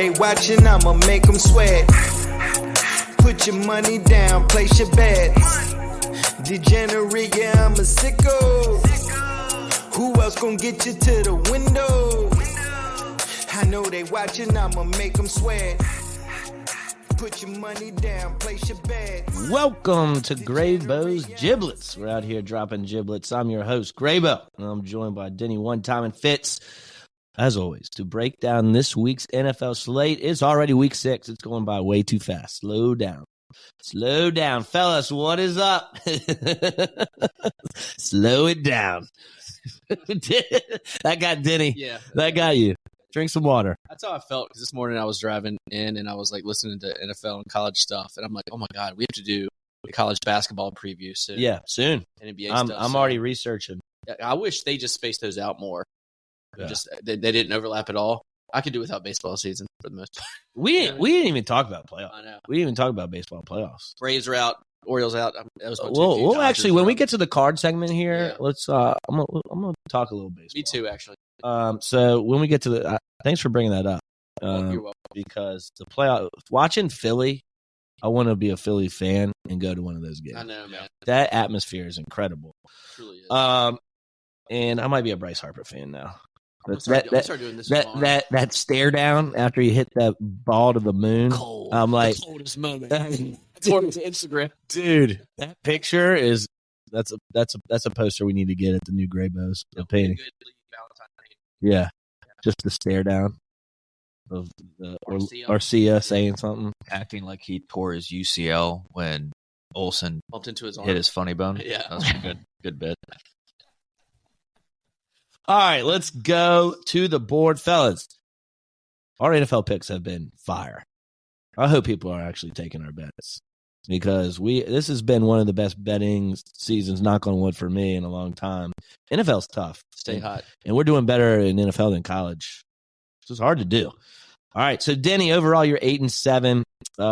they watching, I'ma make them sweat. Put your money down, place your bets. Degenerate, yeah, I'm a sicko. Who else gon' get you to the window? I know they watching, I'ma make them sweat. Put your money down, place your bets. Welcome to Graybo's Giblets. We're out here dropping giblets. I'm your host, Graybo, and I'm joined by Denny One Time and Fitz. As always, to break down this week's NFL slate. It's already week 6. It's going by way too fast. Slow down. Slow down. Fellas, what is up? Slow it down. That got Denny. Yeah. That got you. Drink some water. That's how I felt because this morning I was driving in and I was like listening to NFL and college stuff. And I'm like, oh my God, we have to do a college basketball preview soon. Yeah, soon. And NBA I'm stuff. already researching. I wish they just spaced those out more. Yeah. Just they didn't overlap at all. I could do without baseball season for the most part. We didn't even talk about playoffs. I know. We didn't even talk about baseball playoffs. Braves are out. Orioles out. That was my We'll actually, when we get to the card segment here, Yeah. let's. I'm gonna talk a little baseball. Me too, actually. So when we get to the, thanks for bringing that up. You're welcome. Because the playoff, watching Philly, I want to be a Philly fan and go to one of those games. I know, man. That atmosphere is incredible. It truly is. And I might be a Bryce Harper fan now. I'm gonna start doing this tomorrow. That stare down after you hit that ball to the moon. Cold. I'm like, the coldest moment. According to Instagram, dude, that picture is that's a poster we need to get at the new Graybos. The painting. Yeah, just the stare down of the Arcia saying something, acting like he tore his UCL when Olsen bumped into his arm. hit his funny bone. Yeah. That was a good bit. All right, let's go to the board, fellas. Our NFL picks have been fire. I hope people are actually taking our bets because this has been one of the best betting seasons, knock on wood, for me in a long time. NFL's tough. Stay hot. And we're doing better in NFL than college. It's just hard to do. All right, so Denny, overall you're 8-7.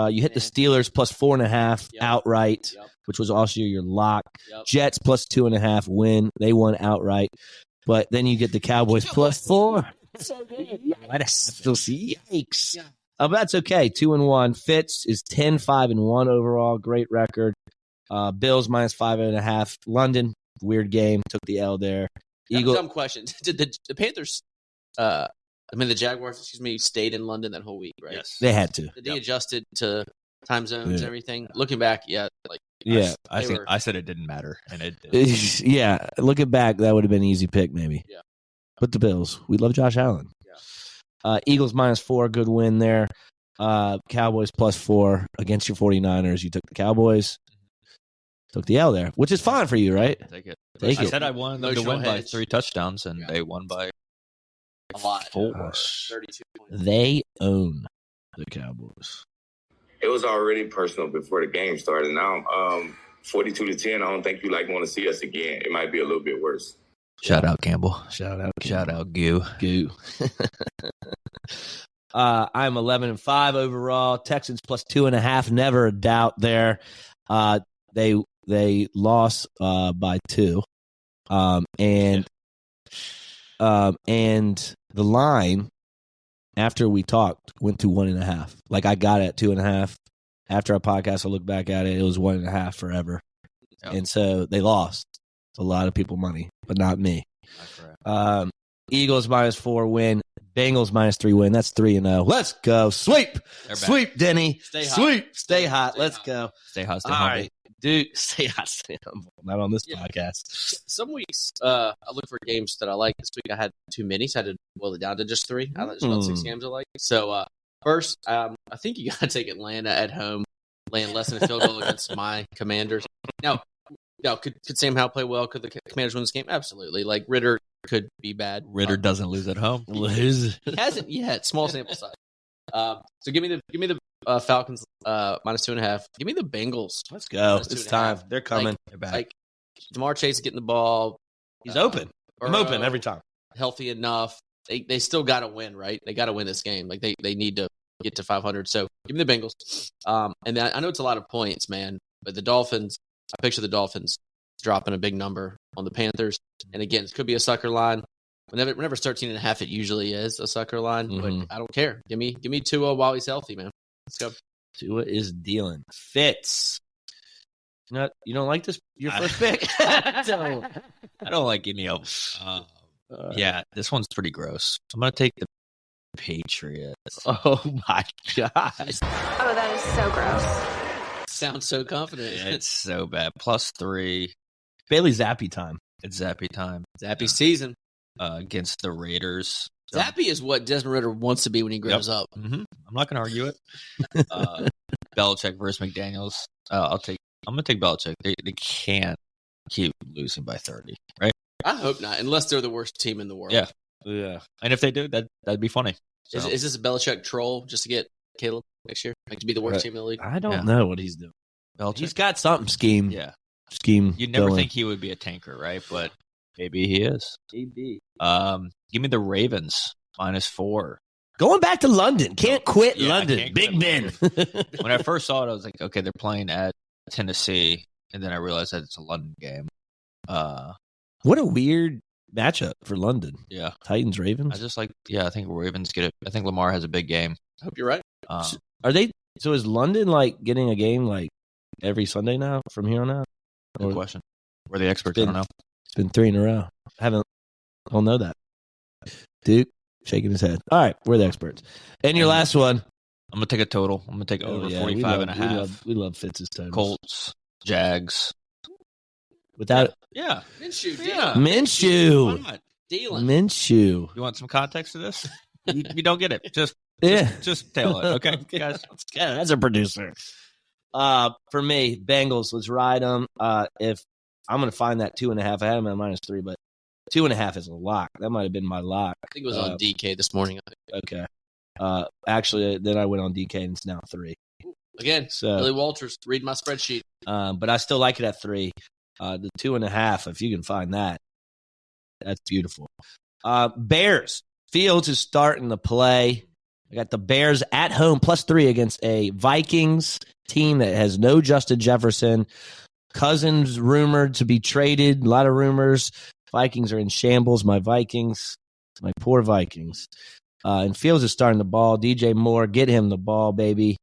You hit the Steelers plus 4.5 outright, which was also your lock. Jets plus 2.5 win. They won outright. But then you get the Cowboys plus 4. So good. Yikes. Yeah. That's okay. 2-1. Fitz is 10-5-1 overall. Great record. Bills minus 5.5. London, weird game. Took the L there. Eagles. Dumb question. Did the Panthers? The Jaguars. Stayed in London that whole week, right? Yes, they had to. Did they adjusted to time zones and everything? Looking back, I said it didn't matter, and it did. Yeah, looking back, that would have been an easy pick, maybe. Yeah. But the Bills, we love Josh Allen. Yeah. Eagles minus 4, good win there. Cowboys plus 4 against your 49ers. You took the Cowboys. Took the L there, which is fine for you, right? Take it. Take I it. said I wanted them to win by 3 touchdowns, and they won by a lot. 4. 32 points. They own the Cowboys. It was already personal before the game started. Now, 42-10. I don't think you want to see us again. It might be a little bit worse. Shout out Campbell. Shout out Goo. I'm 11-5 overall. Texans plus 2.5. Never a doubt there. They lost by 2. And the line after we talked went to 1.5. Like I got it at 2.5. After our podcast, I looked back at it. It was 1.5 forever. Yep. And so they lost a lot of people money, but not me. Eagles minus 4 win. Bengals minus 3 win. That's 3-0. Let's go. Sweep. Sweep, Denny. Stay hot. Sweep. Stay hot. Let's go. Stay hot. Stay All humble. right. Dude, stay hot. Stay humble. Not on this podcast. Some weeks, I look for games that I like. This week I had too many, so I had to boil it down to just 3. I there's about 6 games I like. So, first, I think you got to take Atlanta at home, laying less than a field goal against my Commanders. Now, could Sam Howell play well? Could the Commanders win this game? Absolutely. Like, Ritter could be bad. Ritter doesn't lose at home. Lose. He hasn't yet. Small sample size. So give me the Falcons minus 2.5. Give me the Bengals. Let's go. Minus It's 2.5. time. They're coming. Like, They're back. Like Jamar Chase is getting the ball. He's open. I'm open every time. Healthy enough. They still got to win, right? They got to win this game. Like they need to get to 500. So give me the Bengals. And then I know it's a lot of points, man, but the Dolphins. I picture the Dolphins dropping a big number on the Panthers. And again, it could be a sucker line. Whenever it's 13.5, it usually is a sucker line, Mhm. but I don't care. Give me Tua while he's healthy, man. Let's go. Tua is dealing. Fitz. You don't like this? Your first pick? I don't like any of them. Yeah, this one's pretty gross. I'm going to take the Patriots. Oh my gosh. Oh, that is so gross. Sounds so confident. Yeah, it's so bad. +3. Bailey Zappi time. It's Zappy time. Zappy season. Against the Raiders. So, Zappy is what Desmond Ritter wants to be when he grows up. I'm not going to argue it. Belichick versus McDaniels. I'm going to take Belichick. They can't keep losing by 30, right? I hope not, unless they're the worst team in the world. Yeah. And if they do, that'd be funny. So. Is this a Belichick troll just to get Caleb next year? Like to be the worst team in the league? I don't know what he's doing. Belichick? He's got something scheme. Yeah. Scheme. You'd never going. think he would be a tanker, right? But maybe he is. Maybe. Give me the Ravens -4. Going back to London. Can't quit Yeah, I London. can't Big Ben. quit When I first saw it, I was like, okay, they're playing at Tennessee, and then I realized that it's a London game. What a weird matchup for London. Yeah, Titans, Ravens. I think Ravens get it. I think Lamar has a big game. I hope you're right. Are they? So is London like getting a game like every Sunday now from here on out? Good question. We're the experts. I don't know. It's been 3 in a row. I don't know that. Duke shaking his head. All right, we're the experts. And your last one. I'm gonna take a total. I'm gonna take over 45.5. We love Fitz's totals. Colts, Jags. Without Yeah. Minshew. Yeah. Minshew. Why not? Dealing. Minshew. You want some context to this? you don't get it. Just tail it, okay, guys. Yeah, that's a producer. For me, Bengals. Let's ride them. If I'm going to find that 2.5, I had them at -3, but 2.5 is a lock. That might have been my lock. I think it was on DK this morning. Okay. Actually, then I went on DK and it's now 3. Again, So, Billy Walters, read my spreadsheet. but I still like it at 3. The 2.5, if you can find that, that's beautiful. Bears. Fields is starting to play. I got the Bears at home +3 against a Vikings team that has no Justin Jefferson. Cousins rumored to be traded. A lot of rumors. Vikings are in shambles. My Vikings. My poor Vikings. And Fields is starting the ball. DJ Moore, get him the ball, baby.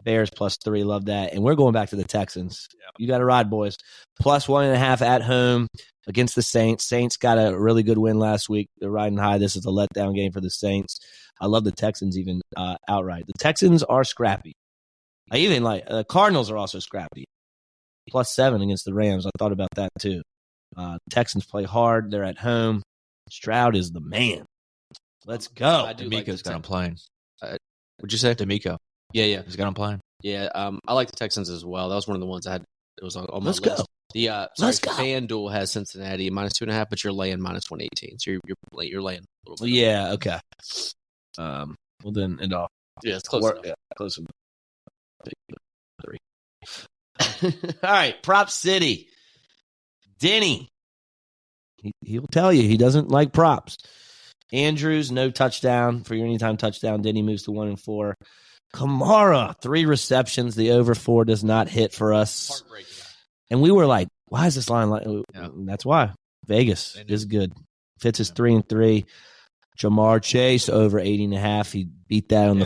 Bears +3, love that. And we're going back to the Texans. Yeah. You got to ride, boys. +1.5 at home against the Saints. Saints got a really good win last week. They're riding high. This is a letdown game for the Saints. I love the Texans even outright. The Texans are scrappy. I even like the Cardinals are also scrappy. +7 against the Rams. I thought about that too. Texans play hard. They're at home. Stroud is the man. Let's go. D'Amico's got him playing. What'd you say? D'Amico. Yeah. He's got him playing. Yeah, I like the Texans as well. That was one of the ones I had. It was on my Let's list. go. Let's go. FanDuel has Cincinnati -2.5, but you're laying -118. So you're laying a little bit. Yeah, okay. Well, then it all. Yeah, it's close enough. Yeah, close enough. 3. All right, Prop City. Denny. He'll tell you he doesn't like props. Andrews, no touchdown for your anytime touchdown. Denny moves to 1-4. Kamara, 3 receptions. The over 4 does not hit for us. Heartbreaking. And we were like, why is this line like? Yeah. That's why. Vegas is good. Fitz is 3-3. Jamar Chase over 80.5. He beat that on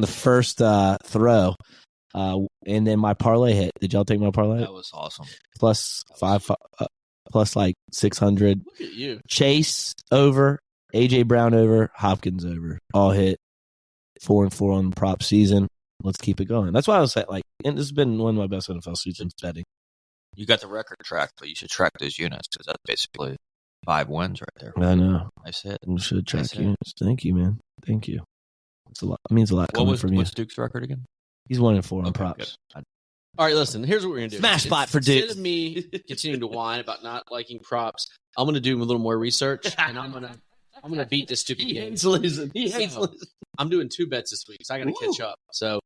the first throw. And then my parlay hit. Did y'all take my parlay? That was awesome. Plus like 600. Look at you. Chase over, AJ Brown over, Hopkins over. All hit. 4-4 on the prop season. Let's keep it going. That's why I was saying, like, and this has been one of my best NFL seasons betting. You got the record track, but you should track those units because that's basically 5 wins right there. I know. Nice hit. We should track Nice hit. units. Thank you, man. Thank you. It's a lot. It means a lot coming from you. What's Duke's record again? He's 1-4 on Okay, props. good. All right, listen. Here's what we're gonna do. Smash spot for Duke. Instead of me continuing to whine about not liking props, I'm gonna do a little more research, and I'm gonna beat this stupid game. He hates losing. I'm doing 2 bets this week, so I gotta catch up. So,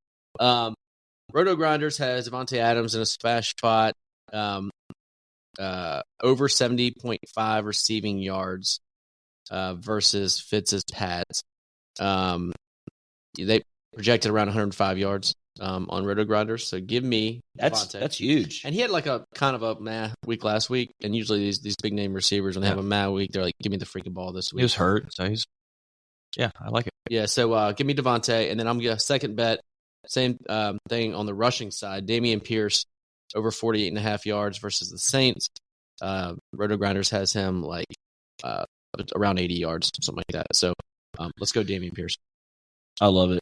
Roto Grinders has Devontae Adams in a smash spot, over 70.5 receiving yards versus Fitz's pads. They projected around 105 yards. on Roto Grinders. So give me Devontae. That's huge. And he had like a kind of a meh week last week. And usually these big name receivers, when they have a meh week, they're like, give me the freaking ball this week. He was hurt, so I like it. Yeah, so give me Devontae, and then I'm going to second bet. Same thing on the rushing side. Dameon Pierce over 48.5 yards versus the Saints. Roto Grinders has him like around 80 yards, something like that. So let's go Dameon Pierce. I love it.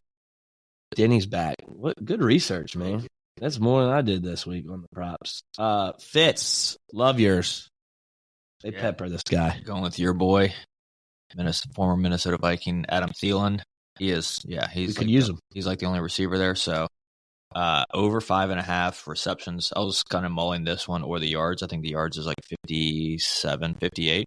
Denny's back. What good research, man. That's more than I did this week on the props. Fitz, love yours. They pepper this guy. Going with your boy, former Minnesota Viking, Adam Thielen. He's we could use him. He's like the only receiver there. So over 5.5 receptions. I was kind of mulling this one or the yards. I think the yards is like 57, 58.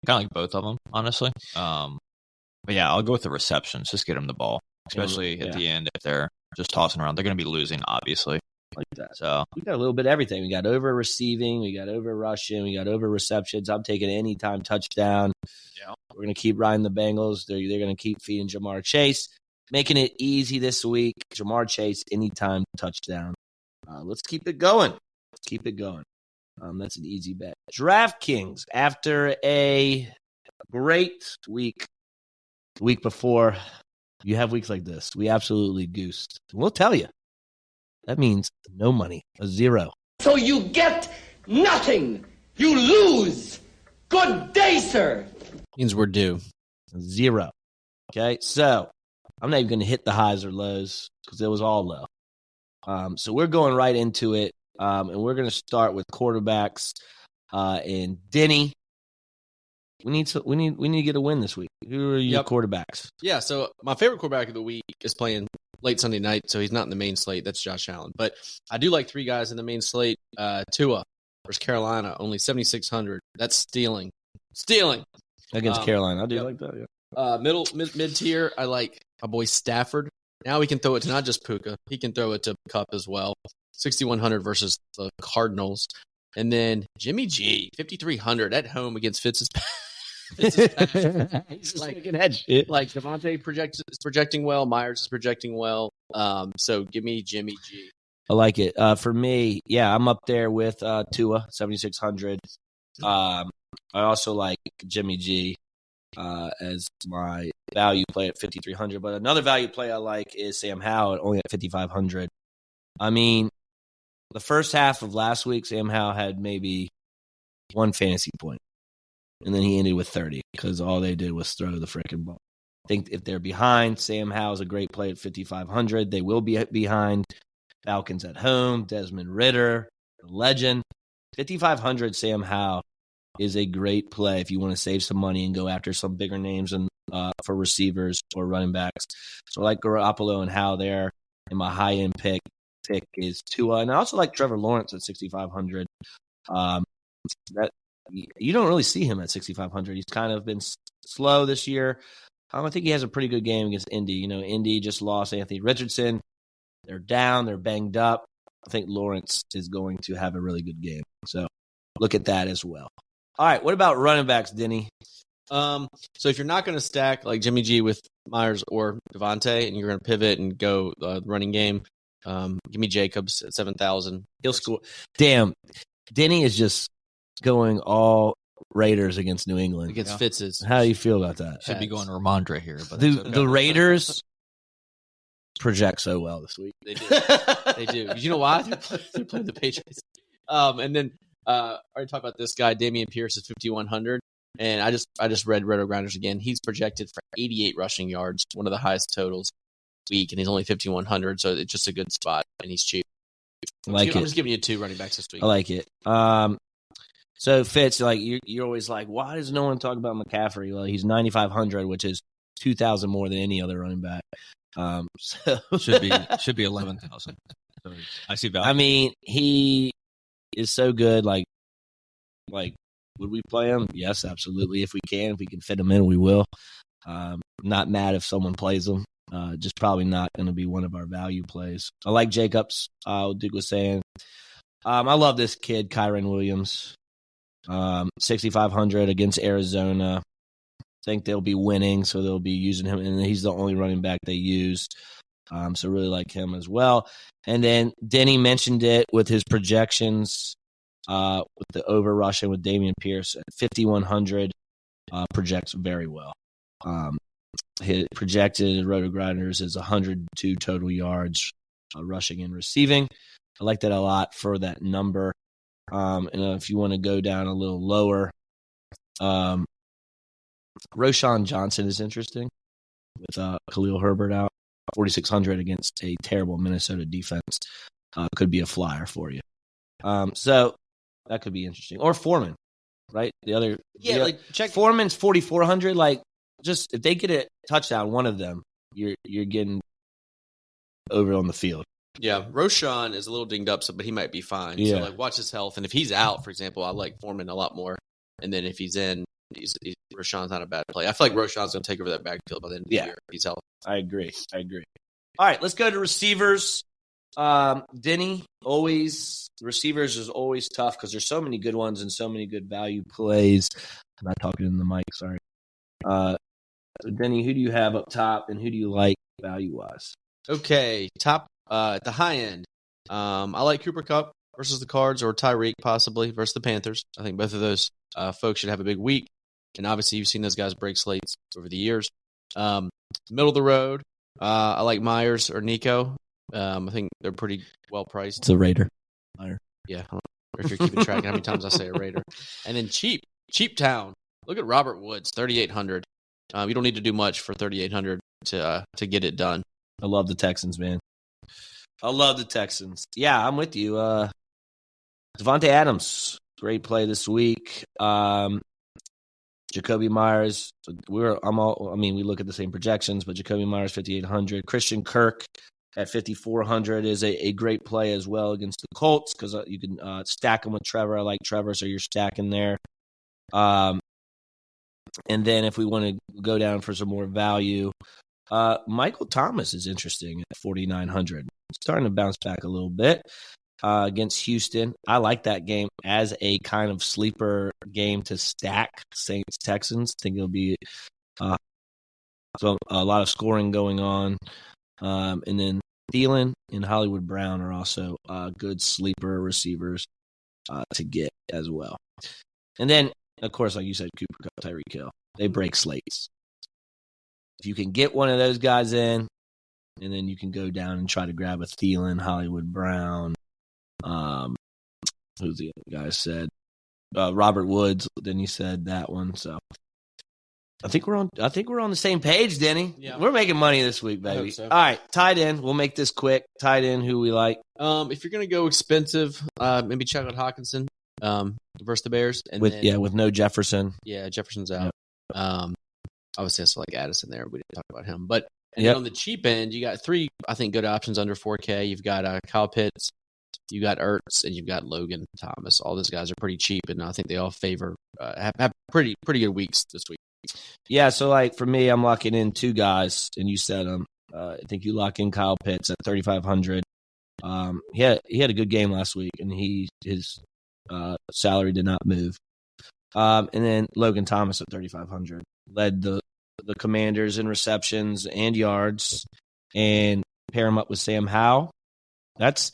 Kind of like both of them, honestly. But yeah, I'll go with the receptions. Just get them the ball, especially at the end if they're just tossing around. They're going to be losing, obviously. Like that. So we got a little bit of everything. We got over receiving, we got over rushing, we got over receptions. I'm taking anytime touchdown. Yeah. We're going to keep riding the Bengals. They're going to keep feeding Jamar Chase, making it easy this week. Jamar Chase, anytime touchdown. Let's keep it going. That's an easy bet. DraftKings, after a great week, the week before, you have weeks like this. We absolutely goosed. We'll tell you. That means no money, a zero. So you get nothing. You lose. Good day, sir. Means we're due. Zero. Okay, so I'm not even going to hit the highs or lows because it was all low. So we're going right into it, and we're going to start with quarterbacks. And Denny, we need to get a win this week. Who are your quarterbacks? Yeah, so my favorite quarterback of the week is playing late Sunday night, so he's not in the main slate. That's Josh Allen. But I do like three guys in the main slate. Tua versus Carolina, only 7,600. That's stealing Against Carolina. I do like that, yeah. Mid tier, I like my boy Stafford. Now he can throw it to not just Puka. He can throw it to Cup as well. 6,100 versus the Cardinals. And then Jimmy G, 5,300 at home against Fitzpatrick. He's like Devontae is projecting well. Myers is projecting well. So give me Jimmy G. I like it. For me, I'm up there with Tua, 7,600. I also like Jimmy G as my value play at 5,300. But another value play I like is Sam Howell, only at 5,500. I mean, the first half of last week, Sam Howell had maybe one fantasy point. And then he ended with 30 because all they did was throw the freaking ball. I think if they're behind, Sam Howell's a great play at 5,500. They will be behind. Falcons at home, Desmond Ridder, the legend. 5,500 Sam Howell is a great play if you want to save some money and go after some bigger names and for receivers or running backs. So I like Garoppolo and Howell there. And my high-end pick is Tua. And I also like Trevor Lawrence at 6,500. You don't really see him at 6,500. He's kind of been slow this year. I think he has a pretty good game against Indy. You know, Indy just lost Anthony Richardson. They're down. They're banged up. I think Lawrence is going to have a really good game. So look at that as well. All right, what about running backs, Denny? So if you're not going to stack like Jimmy G with Myers or Devontae, and you're going to pivot and go running game, give me Jacobs at 7,000. He'll score. Damn, Denny is just going all Raiders against New England. Against Fitz's. How do you feel about that? Should be going Ramondre here. But the Raiders project so well this week. They do. They do. You know why? They're playing the Patriots. And then I already talked about this guy, Dameon Pierce, is 5,100. And I just read Roto Grinders again. He's projected for 88 rushing yards, one of the highest totals week, and he's only 5,100, so it's just a good spot, and he's cheap. I'm just giving you two running backs this week. I like it. So Fitz, like you're always like, why does no one talk about McCaffrey? Well, he's 9,500, which is 2,000 more than any other running back. So should be 11,000. I see value. I mean, he is so good. Like, would we play him? Yes, absolutely. If we can fit him in, we will. Not mad if someone plays him. Just probably not going to be one of our value plays. I like Jacobs. Duke was saying. I love this kid, Kyron Williams. 6,500 against Arizona. I think they'll be winning, so they'll be using him, and he's the only running back they used. So really like him as well. And then Denny mentioned it with his projections with the over rushing with Dameon Pierce at 5,100 projects very well. His projected Roto Grinders is 102 total yards rushing and receiving. I like that a lot for that number. And if you want to go down a little lower, Roshan Johnson is interesting with Khalil Herbert out. 4,600 against a terrible Minnesota defense could be a flyer for you. So that could be interesting. Or Foreman, right? Check Foreman's 4,400. Like, just if they get a touchdown, one of them, you're getting over on the field. Yeah, Roshan is a little dinged up, but he might be fine. Yeah. So, watch his health. And if he's out, for example, I like Foreman a lot more. And then if he's in, Roshan's not a bad play. I feel like Roshan's going to take over that backfield by the end of the year. He's healthy. I agree. All right, let's go to receivers. Denny, receivers is always tough because there's so many good ones and so many good value plays. I'm not talking in the mic, sorry. So Denny, who do you have up top and who do you like value-wise? Okay, top at the high end. I like Cooper Kupp versus the Cards or Tyreek possibly versus the Panthers. I think both of those folks should have a big week. And obviously you've seen those guys break slates over the years. Middle of the road, I like Myers or Nico. I think they're pretty well priced. It's a Raider. Yeah, I don't know if you're keeping track of how many times I say a Raider. And then cheap town. Look at Robert Woods, 3,800. You don't need to do much for 3,800 to get it done. I love the Texans, man. I love the Texans. Yeah, I'm with you. Devontae Adams, great play this week. Jacoby Myers, we look at the same projections, but Jacoby Myers 5,800. Christian Kirk at 5,400 is a great play as well against the Colts because you can stack them with Trevor. I like Trevor, so you're stacking there. And then if we want to go down for some more value, Michael Thomas is interesting at 4,900. Starting to bounce back a little bit against Houston. I like that game as a kind of sleeper game to stack Saints-Texans. I think it'll be a lot of scoring going on. And then Thielen and Hollywood Brown are also good sleeper receivers to get as well. And then, of course, like you said, Cooper Kupp, Tyreek Hill. They break slates. If you can get one of those guys in, and then you can go down and try to grab a Thielen, Hollywood Brown. Who's the other guy said? Robert Woods. Then he said that one. So I think we're on the same page, Denny. Yeah. We're making money this week, baby. I hope so. All right, tight end. We'll make this quick. Tight end, who we like. If you're gonna go expensive, maybe check out Hawkinson versus the Bears, and with no Jefferson. Yeah, Jefferson's out. Obviously, I still like Addison there. We didn't talk about him, but then on the cheap end, you got three, I think, good options under 4K. You've got Kyle Pitts, you got Ertz, and you've got Logan Thomas. All those guys are pretty cheap, and I think they all favor have pretty good weeks this week. Yeah, so like for me, I'm locking in two guys, and you said them. I think you lock in Kyle Pitts at 3,500. He had a good game last week, and his salary did not move. And then Logan Thomas at 3,500 led the Commanders in receptions and yards, and pair him up with Sam Howell. That's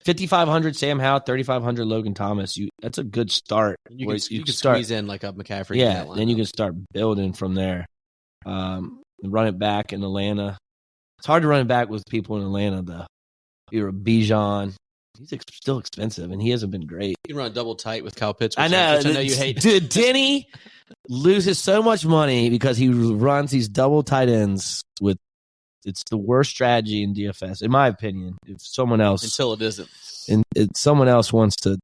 5,500 Sam Howell, 3,500 Logan Thomas. That's a good start. You can squeeze in like a McCaffrey. Yeah, then you can start building from there. Run it back in Atlanta. It's hard to run it back with people in Atlanta, though. You're a Bijan. He's still expensive, and he hasn't been great. You can run double tight with Kyle Pitts. I know. Which I know you hate. Dude, Denny loses so much money because he runs these double tight ends with. It's the worst strategy in DFS, in my opinion. If someone else until it isn't, and someone else wants to,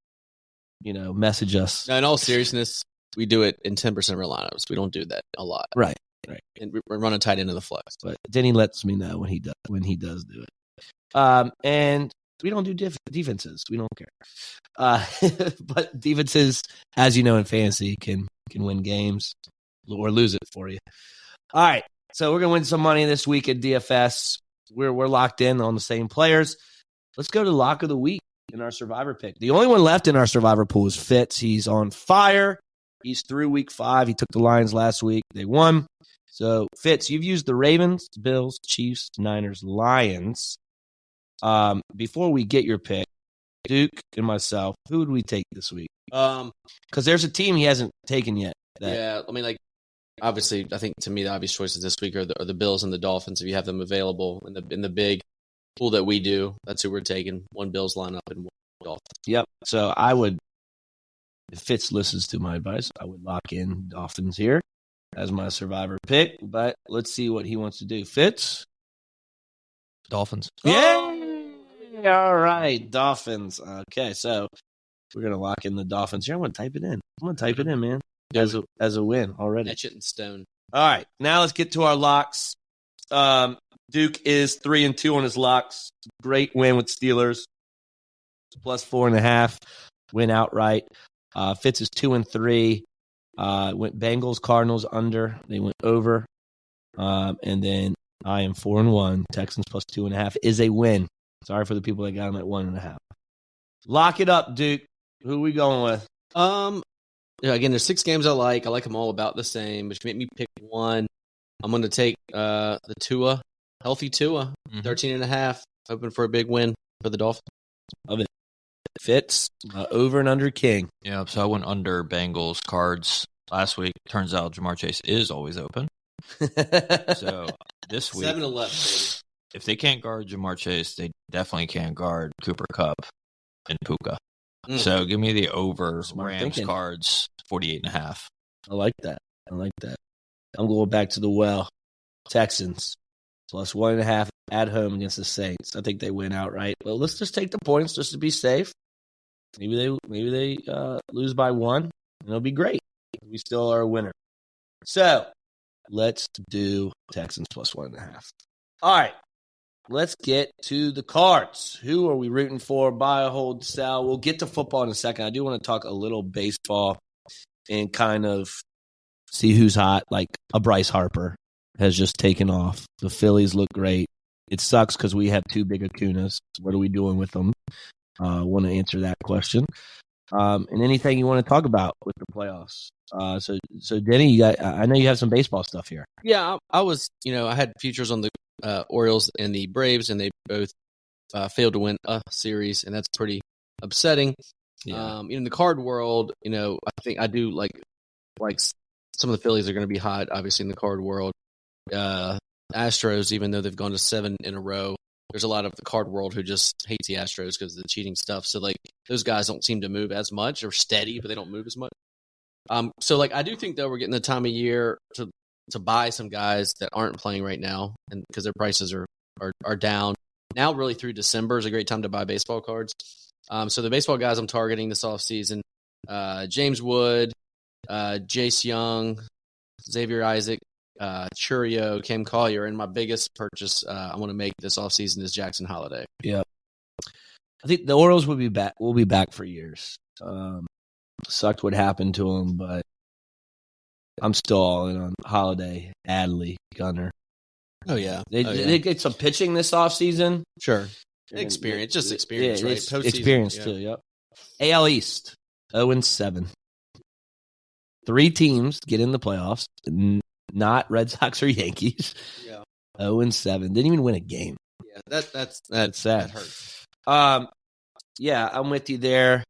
message us. Now, in all seriousness, we do it in 10% of our lineups. We don't do that a lot, right? And we're running tight into the flex. But Denny lets me know when he does do it. And we don't do defenses. We don't care. But defenses, as you know, in fantasy, can win games or lose it for you. All right. So we're going to win some money this week at DFS. We're locked in on the same players. Let's go to lock of the week in our survivor pick. The only one left in our survivor pool is Fitz. He's on fire. He's through week 5. He took the Lions last week. They won. So, Fitz, you've used the Ravens, Bills, Chiefs, Niners, Lions. Before we get your pick, Duke and myself, who would we take this week? Because there's a team he hasn't taken yet. Yeah, I mean, like, obviously, I think to me the obvious choices this week are the Bills and the Dolphins if you have them available in the big pool that we do. That's who we're taking. One Bills lineup and one Dolphins. Yep. So I would, if Fitz listens to my advice, I would lock in Dolphins here as my survivor pick. But let's see what he wants to do. Fitz? Dolphins. Yeah. All right. Dolphins. Okay. So we're going to lock in the Dolphins here. I'm going to type it in. Man. As a win already. Etch it in stone. All right. Now let's get to our locks. Duke is 3-2 on his locks. Great win with Steelers. Plus 4.5. Win outright. Fitz is 2-3. Went Bengals, Cardinals under. They went over. And then I am 4-1. Texans plus 2.5 is a win. Sorry for the people that got him at 1.5. Lock it up, Duke. Who are we going with? Again, there's 6 games I like. I like them all about the same, but you make me pick one. I'm going to take the Tua, healthy Tua, 13.5, hoping for a big win for the Dolphins. Love it. Fitz, over and under King. Yeah, so I went under Bengals Cards last week. Turns out Jamar Chase is always open. So this week, 7-11, baby. If they can't guard Jamar Chase, they definitely can't guard Cooper Kupp and Puka. So give me the over Rams thinking. Cards 48.5. I like that. I'm going back to the well. Texans plus 1.5 at home against the Saints. I think they win outright. Well, let's just take the points just to be safe. Maybe they lose by 1, and it'll be great. We still are a winner. So let's do Texans plus 1.5. All right. Let's get to the cards. Who are we rooting for? Buy, hold, sell. We'll get to football in a second. I do want to talk a little baseball and kind of see who's hot. Like a Bryce Harper has just taken off. The Phillies look great. It sucks because we have 2 big Acunas. What are we doing with them? I want to answer that question. And anything you want to talk about with the playoffs. So Denny, I know you have some baseball stuff here. Yeah, I was, I had futures on the Orioles and the Braves, and they both failed to win a series, and that's pretty upsetting. Yeah. In the card world, I think I do like some of the Phillies are going to be hot, obviously, in the card world. Astros, even though they've gone to 7 in a row, there's a lot of the card world who just hates the Astros because of the cheating stuff. So, those guys don't seem to move as much. They're steady, but they don't move as much. So, I do think, though, we're getting the time of year to buy some guys that aren't playing right now, and because their prices are down. Now, really through December is a great time to buy baseball cards. So the baseball guys I'm targeting this offseason, James Wood, Jace Young, Xavier Isaac, Churio, Cam Collier, and my biggest purchase I want to make this offseason is Jackson Holiday. Yeah. I think the Orioles will be back. We'll be back for years. Sucked what happened to them, but I'm still all in on Holiday, Adley, Gunner. Oh, yeah. They get some pitching this offseason. Sure. Experience, Yeah, right? it's experience too, yep. AL East, 0-7. 3 teams get in the playoffs, not Red Sox or Yankees. Yeah. 0-7. Didn't even win a game. Yeah, that's sad. That hurts. Yeah, I'm with you there.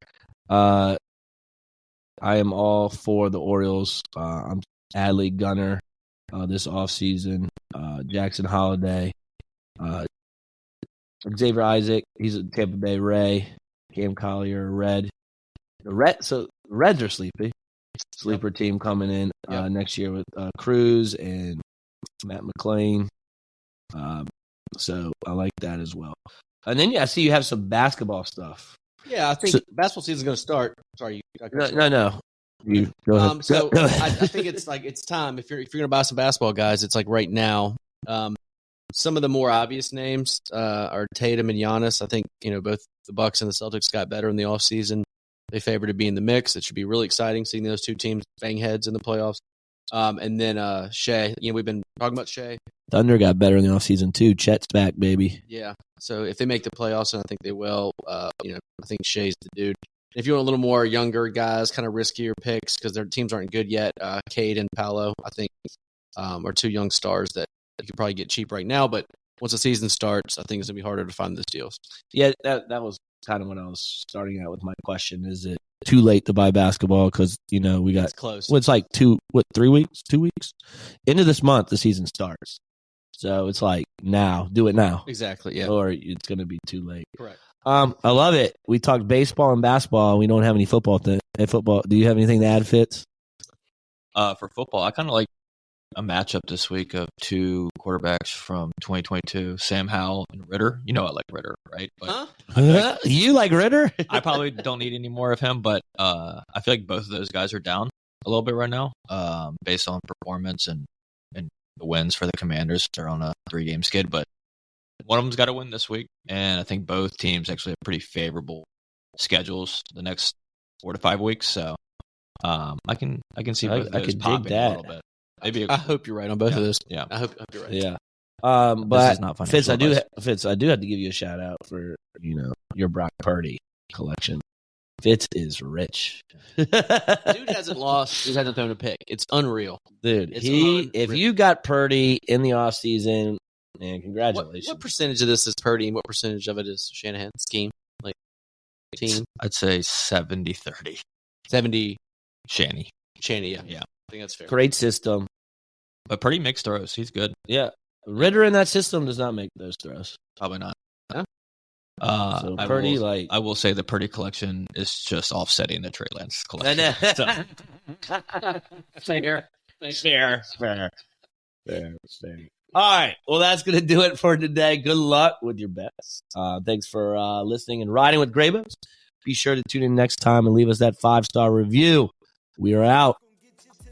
I am all for the Orioles. I'm Adley, Gunner this offseason. Jackson Holiday. Xavier Isaac, he's a Tampa Bay Ray. Cam Collier, Red. The Reds are sleepy. Sleeper team coming in next year with Cruz and Matt McClain. So I like that as well. And then I see you have some basketball stuff. Yeah, I think basketball season is going to start. Sorry, No. You go ahead. So Go ahead. I think it's time if you're going to buy some basketball guys. It's right now. Some of the more obvious names are Tatum and Giannis. I think both the Bucks and the Celtics got better in the offseason. They favor to be in the mix. It should be really exciting seeing those 2 teams bang heads in the playoffs. And then Shea. We've been talking about Shea. Thunder got better in the offseason too. Chet's back, baby. Yeah. So if they make the playoffs, and I think they will, I think Shea's the dude. If you want a little more younger guys, kind of riskier picks because their teams aren't good yet, Cade and Paolo, I think or two young stars that you could probably get cheap right now. But once the season starts, I think it's gonna be harder to find those deals. Yeah, that was kind of when I was starting out with my question. Is it too late to buy basketball? Because, we got It's close. Well, it's like 2 weeks into this month. The season starts, so it's like now, do it now, Exactly. Yeah. or it's going to be too late. Correct. I love it. We talked baseball and basketball. We don't have any football. Football. Do you have anything to add, Fitz? For football, I kind of like a matchup this week of two quarterbacks from 2022, Sam Howell and Ritter. I like Ritter, right? But You like Ritter? I probably don't need any more of him, but I feel like both of those guys are down a little bit right now, based on performance and the wins for the Commanders. They're on a 3-game skid, but one of them's got to win this week, and I think both teams actually have pretty favorable schedules the next 4 to 5 weeks. So I can see both of those could dig popping that. a little bit. Maybe I hope you're right on both of those. Yeah. I hope you're right. Yeah. This But is not financial Fitz, advice. I do have to give you a shout out for your Brock Purdy collection. Fitz is rich. Dude hasn't lost. Dude hasn't thrown a pick. It's unreal. Dude, It's if unreal. you got Purdy in the offseason, man, congratulations. What percentage of this is Purdy and what percentage of it is Shanahan's scheme? Like team? I'd say 70-30. 70 Shanny. Shanny, yeah. Yeah. I think that's fair. Great system. But Purdy makes throws. He's good. Yeah. Ritter in that system does not make those throws. Probably not. Yeah. So Purdy, I will say the Purdy collection is just offsetting the Trey Lance collection. Fair. All right. Well, that's going to do it for today. Good luck with your bets. Thanks for listening and riding with Graybo. Be sure to tune in next time and leave us that 5-star review. We are out.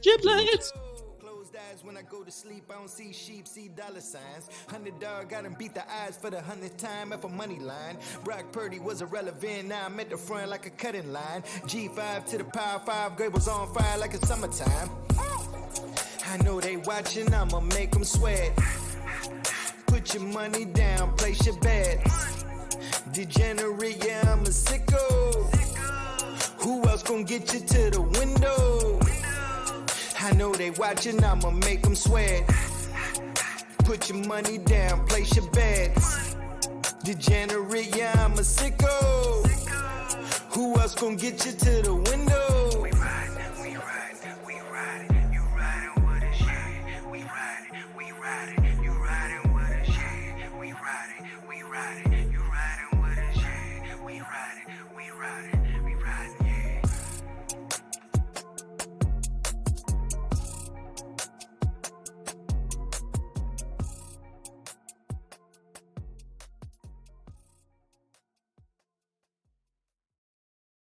Chiplets. Closed eyes when I go to sleep. I don't see sheep, see dollar signs. $100 got him beat the eyes for the 100th time at a money line. Brock Purdy was irrelevant. Now I'm at the front like a cutting line. G5 to the power 5. Graybo's on fire like it's summertime. I know they watching. I'ma make them sweat. Put your money down. Place your bets. Degenerate, yeah, I'm a sicko. Who else gon' get you to the window? I know they watching, I'ma make them sweat. Put your money down, place your bets. Degenerate, yeah, I'm a sicko. Who else gon' get you to the window?